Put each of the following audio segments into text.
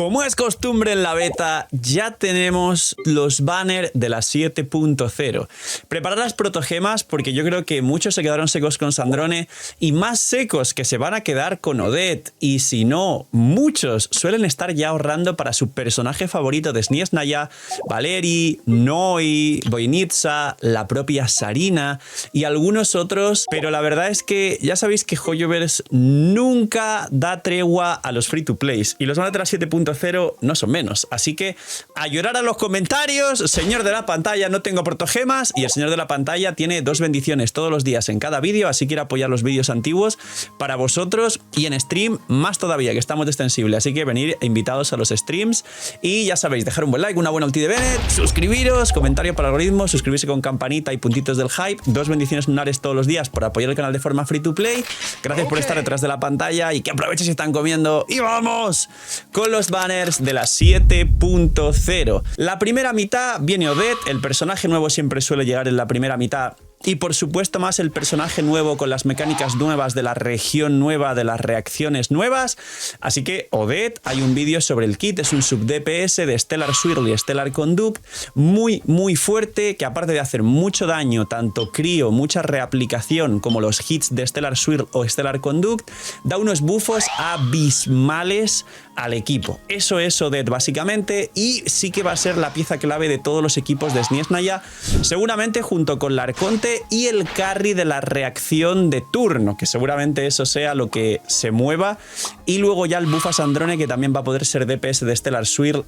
Como es costumbre en la beta, ya tenemos los banners de la 7.0. Preparad las protogemas porque yo creo que muchos se quedaron secos con Sandrone y más secos que se van a quedar con Odette. Y si no, muchos suelen estar ya ahorrando para su personaje favorito de Snezhnaya, Valeri, Noi, Voynitsa, la propia Sarina y algunos otros. Pero la verdad es que ya sabéis que Hoyoverse nunca da tregua a los free to plays y los banners de la 7.0 no son menos, así que a llorar a los comentarios. Señor de la pantalla, no tengo protogemas, y el señor de la pantalla tiene 2 bendiciones todos los días en cada vídeo, así que ir a apoyar los vídeos antiguos para vosotros, y en stream más todavía, que estamos de extensible, así que venir invitados a los streams. Y ya sabéis, dejar un buen like, una buena ulti de Bennett, suscribiros, comentario para el algoritmo, suscribirse con campanita y puntitos del hype, 2 bendiciones lunares todos los días por apoyar el canal de forma free to play. Gracias por estar detrás de la pantalla y que aprovechen si están comiendo. Y vamos con los banners de la 7.0. La primera mitad viene Odette, el personaje nuevo siempre suele llegar en la primera mitad. Y por supuesto más el personaje nuevo con las mecánicas nuevas de la región nueva, de las reacciones nuevas. Así que Odette, hay un vídeo sobre el kit, es un sub DPS de Stellar Swirl y Stellar Conduct, muy fuerte, que aparte de hacer mucho daño, tanto crío, mucha reaplicación, como los hits de Stellar Swirl o Stellar Conduct, da unos buffos abismales al equipo. Eso es Odette básicamente, y sí que va a ser la pieza clave de todos los equipos de Snezhnaya, seguramente junto con la Arconte y el carry de la reacción de turno, que seguramente eso sea lo que se mueva, y luego ya el buff a Sandrone, que también va a poder ser DPS de Stellar Swirl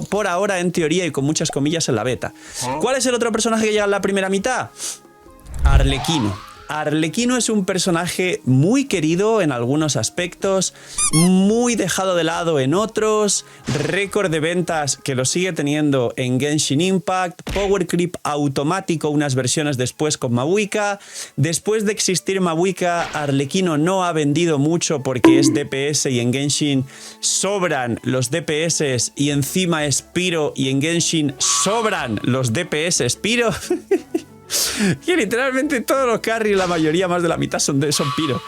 por ahora en teoría y con muchas comillas en la beta. ¿Cuál es el otro personaje que llega en la primera mitad? Arlequino. Arlequino es un personaje muy querido en algunos aspectos, muy dejado de lado en otros, récord de ventas que lo sigue teniendo en Genshin Impact, power creep automático unas versiones después con Mabuika. Después de existir Mabuika, Arlequino no ha vendido mucho porque es DPS y en Genshin sobran los DPS y encima es Pyro y en Genshin sobran los DPS Pyro. Y literalmente todos los carries, la mayoría, más de la mitad son Pyro.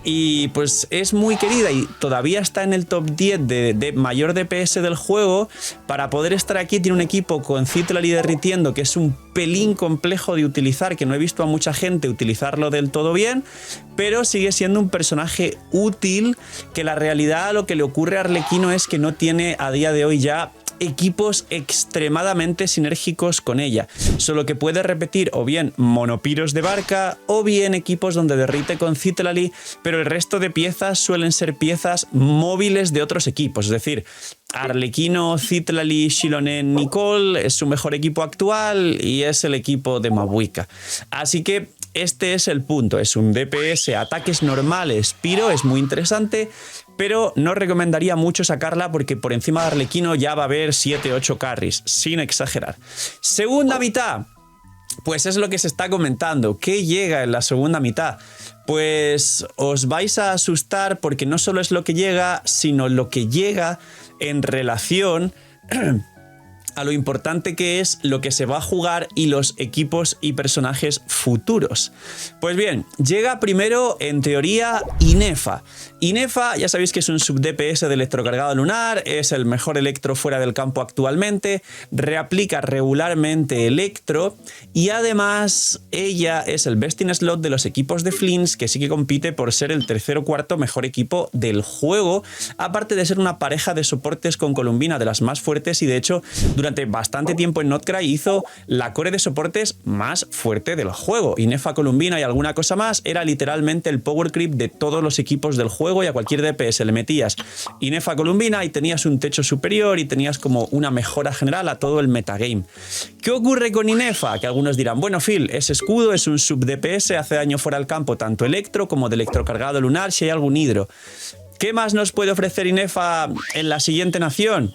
Y pues es muy querida y todavía está en el top 10 de mayor DPS del juego. Para poder estar aquí tiene un equipo con Citlali derritiendo, que es un pelín complejo de utilizar, que no he visto a mucha gente utilizarlo del todo bien, pero sigue siendo un personaje útil, que la realidad lo que le ocurre a Arlequino es que no tiene a día de hoy ya equipos extremadamente sinérgicos con ella, solo que puede repetir o bien monopiros de barca o bien equipos donde derrite con Citlali, pero el resto de piezas suelen ser piezas móviles de otros equipos, es decir, Arlequino, Citlali, Xilonen, Nicole es su mejor equipo actual y es el equipo de Mabuika. Así que este es el punto, es un DPS, ataques normales, Pyro, es muy interesante, pero no recomendaría mucho sacarla porque por encima de Arlequino ya va a haber 7-8 carries, sin exagerar. Segunda mitad, pues es lo que se está comentando. ¿Qué llega en la segunda mitad? Pues os vais a asustar porque no solo es lo que llega, sino lo que llega en relación a lo importante que es lo que se va a jugar y los equipos y personajes futuros. Pues bien, llega primero, en teoría, Inefa. Inefa, ya sabéis que es un sub DPS de electrocargado lunar, es el mejor electro fuera del campo actualmente, reaplica regularmente electro y además ella es el best in slot de los equipos de Flins, que sí que compite por ser el tercer o cuarto mejor equipo del juego, aparte de ser una pareja de soportes con Columbina de las más fuertes y de hecho durante bastante tiempo en Notcry hizo la core de soportes más fuerte del juego. Inefa, Columbina y alguna cosa más era literalmente el power creep de todos los equipos del juego y a cualquier DPS le metías Inefa, Columbina y tenías un techo superior y tenías como una mejora general a todo el metagame. ¿Qué ocurre con Inefa? Que algunos dirán, bueno Phil, es escudo, es un sub DPS, hace daño fuera del campo tanto electro como de electrocargado lunar si hay algún hidro. ¿Qué más nos puede ofrecer Inefa en la siguiente nación?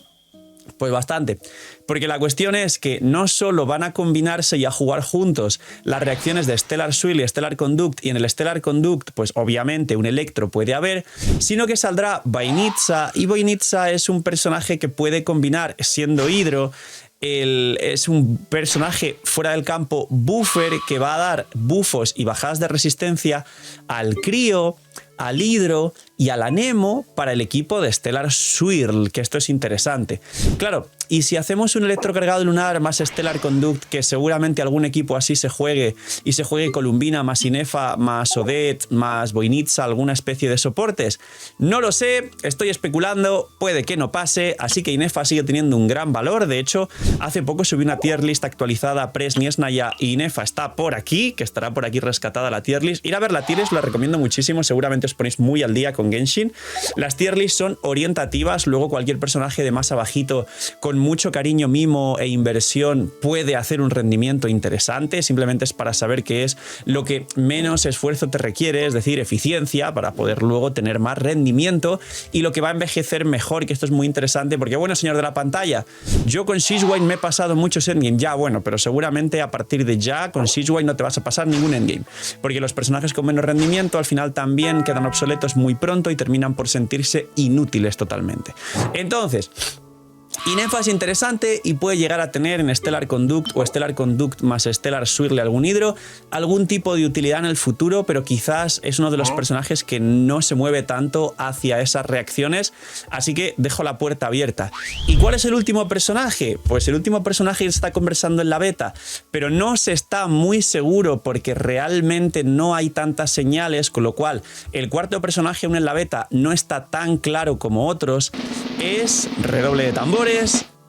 Pues bastante, porque la cuestión es que no solo van a combinarse y a jugar juntos las reacciones de Stellar Swirl y Stellar Conduct, y en el Stellar Conduct pues obviamente un electro puede haber, sino que saldrá Voynitsa, y Voynitsa es un personaje que puede combinar siendo hidro. Es un personaje fuera del campo buffer que va a dar buffos y bajadas de resistencia al crío, al hidro y a la Nemo para el equipo de Stellar Swirl, que esto es interesante. Claro, y si hacemos un electrocargado lunar más Stellar Conduct, que seguramente algún equipo así se juegue, y se juegue Columbina más Inefa más Odette más Voynitsa, alguna especie de soportes, no lo sé, estoy especulando, puede que no pase, así que Inefa sigue teniendo un gran valor. De hecho, hace poco subí una tier list actualizada Presniesnaya y Inefa está por aquí, que estará por aquí rescatada la tier list. Ir a ver la tier list, la recomiendo muchísimo, seguramente os ponéis muy al día con Genshin. Las tier list son orientativas, luego cualquier personaje de más abajito con mucho cariño, mimo e inversión puede hacer un rendimiento interesante, simplemente es para saber qué es lo que menos esfuerzo te requiere, es decir, eficiencia, para poder luego tener más rendimiento y lo que va a envejecer mejor, que esto es muy interesante porque, bueno, señor de la pantalla, yo con Sizewine me he pasado muchos endgame, ya bueno, pero seguramente a partir de ya con Sizewine no te vas a pasar ningún endgame, porque los personajes con menos rendimiento al final también quedan obsoletos muy pronto y terminan por sentirse inútiles totalmente. Entonces, Inefa es interesante y puede llegar a tener en Stellar Conduct o Stellar Conduct más Stellar Swirl algún hidro, algún tipo de utilidad en el futuro, pero quizás es uno de los personajes que no se mueve tanto hacia esas reacciones, así que dejo la puerta abierta. ¿Y cuál es el último personaje? Pues el último personaje que se está conversando en la beta, pero no se está muy seguro porque realmente no hay tantas señales, con lo cual el cuarto personaje aún en la beta no está tan claro como otros, es, redoble de tambores,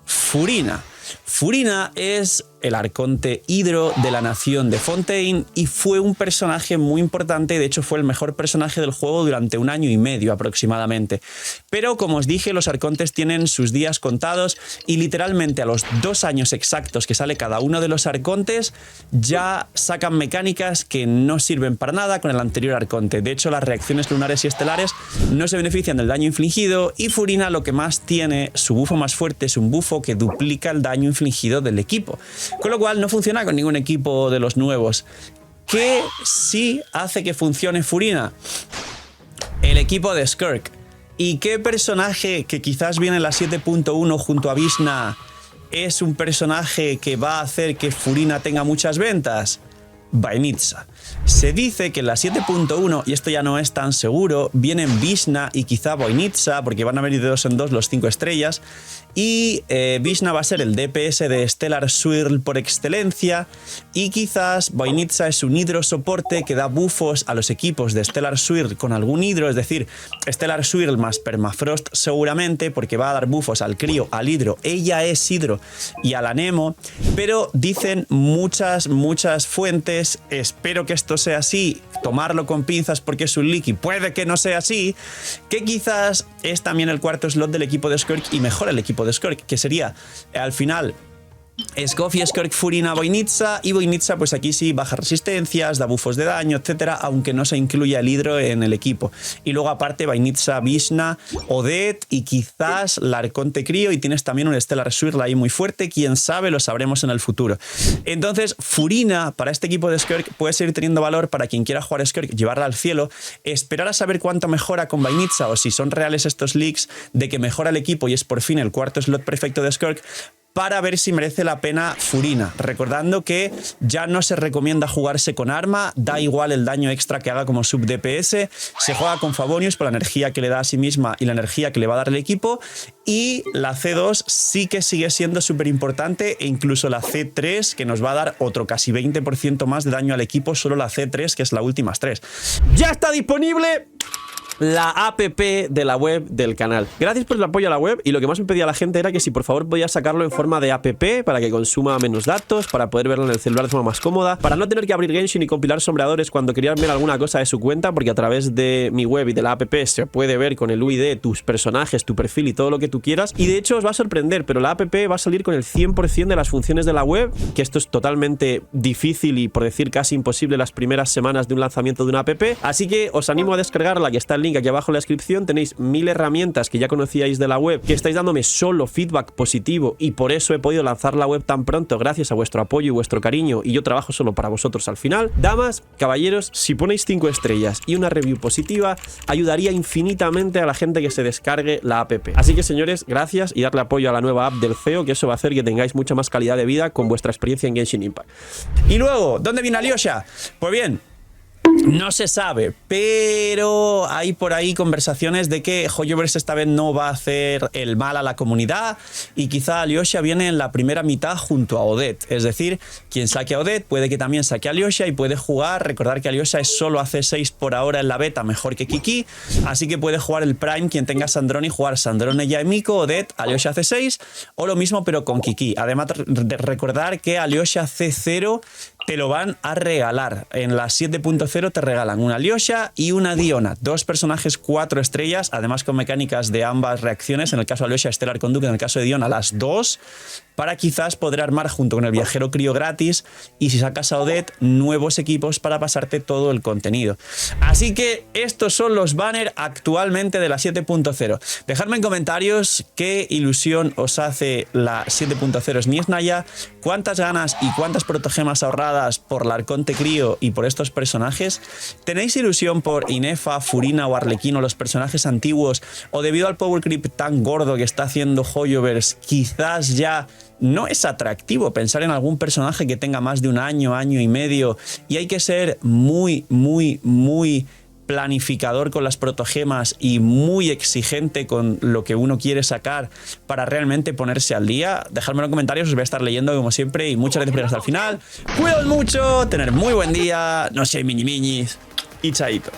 Furina. Furina es el arconte hidro de la nación de Fontaine y fue un personaje muy importante, de hecho fue el mejor personaje del juego durante 1 año y medio aproximadamente. Pero como os dije, los arcontes tienen sus días contados y literalmente a los 2 años exactos que sale cada uno de los arcontes ya sacan mecánicas que no sirven para nada con el anterior arconte. De hecho, las reacciones lunares y estelares no se benefician del daño infligido y Furina lo que más tiene, su bufo más fuerte es un bufo que duplica el daño infligido del equipo. Con lo cual no funciona con ningún equipo de los nuevos. ¿Qué sí hace que funcione Furina? El equipo de Skirk. ¿Y qué personaje que quizás viene en la 7.1 junto a Vishna es un personaje que va a hacer que Furina tenga muchas ventas? Voynitsa. Se dice que en la 7.1, y esto ya no es tan seguro, vienen Vishna y quizá Voynitsa, porque van a venir de 2 en 2 los 5 estrellas, y Vishna va a ser el DPS de Stellar Swirl por excelencia, y quizás Voynitsa es un hidro soporte que da buffos a los equipos de Stellar Swirl con algún hidro, es decir, Stellar Swirl más Permafrost seguramente, porque va a dar buffos al crío, al hidro, ella es hidro, y a la Nemo, pero dicen muchas fuentes, espero que esto sea así, tomarlo con pinzas porque es un leak y puede que no sea así, que quizás es también el cuarto slot del equipo de Skirk y mejora el equipo de Skirk, que sería al final Scoffy, Skirk, Furina, Voynitsa, y Voynitsa pues aquí sí baja resistencias, da buffos de daño, etcétera, aunque no se incluya el hidro en el equipo. Y luego aparte Voynitsa, Vishna, Odette y quizás la Arconte Crío, y tienes también un Stellar Swirl ahí muy fuerte, quién sabe, lo sabremos en el futuro. Entonces Furina para este equipo de Skirk puede seguir teniendo valor para quien quiera jugar Skirk, llevarla al cielo, esperar a saber cuánto mejora con Voynitsa o si son reales estos leaks de que mejora el equipo y es por fin el cuarto slot perfecto de Skirk, para ver si merece la pena Furina, recordando que ya no se recomienda jugarse con arma, da igual el daño extra que haga como sub DPS, se juega con Favonius por la energía que le da a sí misma y la energía que le va a dar el equipo, y la C2 sí que sigue siendo súper importante, e incluso la C3 que nos va a dar otro casi 20% más de daño al equipo, solo la C3 que es la última 3. ¡Ya está disponible! La app de la web del canal. Gracias por el apoyo a la web, y lo que más me pedía la gente era que si por favor podía sacarlo en forma de app para que consuma menos datos, para poder verlo en el celular de forma más cómoda, para no tener que abrir Genshin y compilar sombreadores cuando querían ver alguna cosa de su cuenta, porque a través de mi web y de la app se puede ver con el UID tus personajes, tu perfil y todo lo que tú quieras. Y de hecho os va a sorprender, pero la app va a salir con el 100% de las funciones de la web, que esto es totalmente difícil y por decir casi imposible las primeras semanas de un lanzamiento de una app, así que os animo a descargarla, que está el link aquí abajo en la descripción. Tenéis 1000 herramientas que ya conocíais de la web, que estáis dándome solo feedback positivo, y por eso he podido lanzar la web tan pronto, gracias a vuestro apoyo y vuestro cariño, y yo trabajo solo para vosotros al final. Damas, caballeros, si ponéis 5 estrellas y una review positiva, ayudaría infinitamente a la gente que se descargue la app. Así que señores, gracias, y darle apoyo a la nueva app del CEO, que eso va a hacer que tengáis mucha más calidad de vida con vuestra experiencia en Genshin Impact. Y luego, ¿dónde viene Alyosha? Pues bien, No se sabe, pero hay por ahí conversaciones de que Hoyoverse esta vez no va a hacer el mal a la comunidad y quizá Alyosha viene en la primera mitad junto a Odette. Es decir, quien saque a Odette puede que también saque a Alyosha y puede jugar. Recordar que Alyosha es solo a C6 por ahora en la beta, mejor que Kiki, así que puede jugar el Prime quien tenga Sandrone y jugar Sandrone ya en Miko, Odette, Alyosha C6 o lo mismo pero con Kiki. Además de recordar que Alyosha C0 te lo van a regalar. En la 7.0 te regalan una Alyosha y una Diona. 2 personajes 4 estrellas, además con mecánicas de ambas reacciones. En el caso de Alyosha, Stellar Conduct, en el caso de Diona, las 2. Para quizás poder armar junto con el viajero crío gratis y si sacas a Odette, nuevos equipos para pasarte todo el contenido. Así que estos son los banners actualmente de la 7.0. Dejadme en comentarios qué ilusión os hace la 7.0 Sniesnaya, cuántas ganas y cuántas protogemas ahorradas por la Arconte Crío y por estos personajes. ¿Tenéis ilusión por Inefa, Furina o Arlequino, los personajes antiguos? ¿O debido al power creep tan gordo que está haciendo Hoyoverse, quizás ya no es atractivo pensar en algún personaje que tenga más de un año, año y medio, y hay que ser muy planificador con las protogemas y muy exigente con lo que uno quiere sacar para realmente ponerse al día? Dejadmelo en comentarios, os voy a estar leyendo como siempre y muchas gracias por llegar hasta el final. Cuidaos mucho, tener muy buen día, no seáis miñis y chaito.